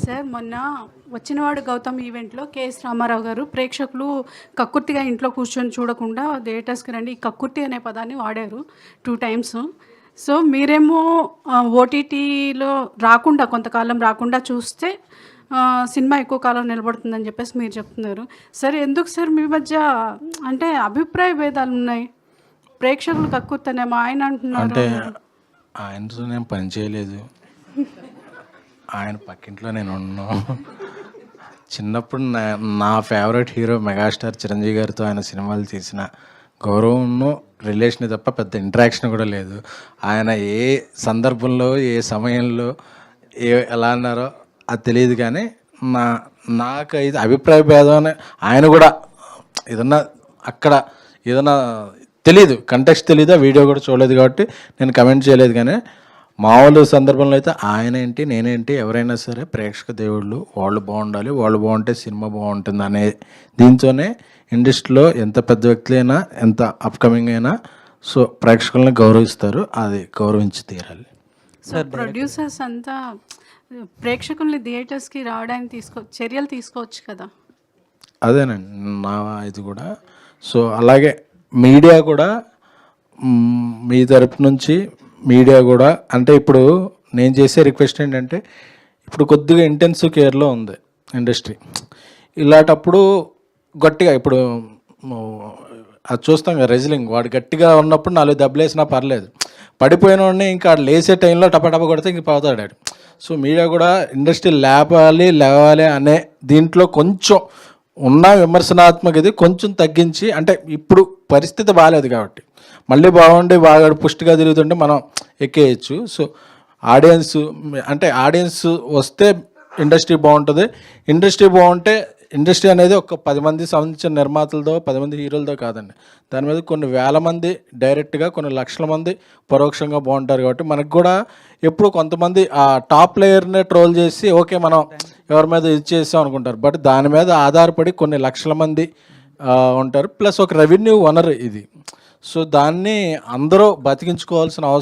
Sir మొన్న వచ్చినవాడు గౌతమ్ ఈవెంట్లో కేఎస్ రామారావు గారు ప్రేక్షకులు కక్కుర్తిగా ఇంట్లో కూర్చొని చూడకుండా థియేటర్స్కి రండి ఈ కక్కుర్తి అనే పదాన్ని వాడారు 2 టైమ్స్. సో మీరేమో ఓటీటీలో రాకుండా కొంతకాలం రాకుండా చూస్తే సినిమా ఎక్కువ కాలం నిలబడుతుందని చెప్పేసి మీరు చెప్తున్నారు. సరే ఎందుకు సార్ మీ మధ్య అంటే అభిప్రాయ భేదాలు ఉన్నాయి? ప్రేక్షకులు కక్కుర్తి అనేమో ఆయన అంటున్నారు. అంటే ఆయనతో నేను పని చేయలేదు, ఆయన పక్కింట్లో నేను ఉన్నాను. చిన్నప్పుడు నా ఫేవరెట్ హీరో మెగాస్టార్ చిరంజీవి గారితో ఆయన సినిమాలు తీసిన గౌరవం రిలేషన్ తప్ప పెద్ద ఇంటరాక్షన్ కూడా లేదు. ఆయన ఏ సందర్భంలో ఏ సమయంలో ఎలా అన్నారో అది తెలియదు. కానీ నాకు ఇది అభిప్రాయ భేదం అని ఆయన కూడా ఏదన్నా అక్కడ ఏదన్నా తెలియదు, కంటెక్స్ట్ తెలియదు, ఆ వీడియో కూడా చూడలేదు కాబట్టి నేను కమెంట్ చేయలేదు. కానీ మామూలు సందర్భంలో అయితే ఆయన ఏంటి నేనేంటి ఎవరైనా సరే ప్రేక్షక దేవుళ్ళు, వాళ్ళు బాగుండాలి, వాళ్ళు బాగుంటే సినిమా బాగుంటుంది అనే దీంతోనే ఇండస్ట్రీలో ఎంత పెద్ద వ్యక్తులైనా ఎంత అప్కమింగ్ అయినా సో ప్రేక్షకులను గౌరవిస్తారు, అది గౌరవించి తీరాలి. సార్ ప్రొడ్యూసర్స్ అంతా ప్రేక్షకుల్ని థియేటర్స్కి రావడానికి చర్యలు తీసుకోవచ్చు కదా. అదేనండి నా ఇది కూడా. సో అలాగే మీడియా కూడా మీ తరపు నుంచి మీడియా కూడా అంటే ఇప్పుడు నేను చేసే రిక్వెస్ట్ ఏంటంటే ఇప్పుడు కొద్దిగా ఇంటెన్సివ్ కేర్లో ఉంది ఇండస్ట్రీ. ఇలాంటప్పుడు గట్టిగా ఇప్పుడు అది చూస్తాం కదా రెజ్లింగ్, వాడు గట్టిగా ఉన్నప్పుడు 4 దెబ్బలేసినా పర్లేదు, పడిపోయిన వాడిని ఇంకా లేసే టైంలో టపటప కొడితే ఇంక పోతాడు. సో మీడియా కూడా ఇండస్ట్రీ లేవాలి అనే దీంట్లో కొంచెం ఉన్న విమర్శనాత్మక ఇది కొంచెం తగ్గించి, అంటే ఇప్పుడు పరిస్థితి బాగాలేదు కాబట్టి మళ్ళీ బాగుండి బాగా పుష్టిగా తిరుగుతుంటే మనం ఎక్కేయచ్చు. సో ఆడియన్స్ వస్తే ఇండస్ట్రీ బాగుంటుంది. ఇండస్ట్రీ బాగుంటే ఇండస్ట్రీ అనేది ఒక 10 మంది సంబంధించిన నిర్మాతలతో 10 మంది హీరోలతో కాదండి, దాని మీద కొన్ని వేల మంది డైరెక్ట్గా కొన్ని లక్షల మంది పరోక్షంగా బాగుంటారు. కాబట్టి మనకు కూడా ఎప్పుడు కొంతమంది ఆ టాప్ ప్లేయర్నే ట్రోల్ చేసి ఓకే మనం ఎవరి మీద ఇది చేసాం అనుకుంటారు. బట్ దాని మీద ఆధారపడి కొన్ని లక్షల మంది ఉంటారు, ప్లస్ ఒక రెవెన్యూ వనరు ఇది. సో దాన్ని అందరూ బతికించుకోవాల్సిన అవసరం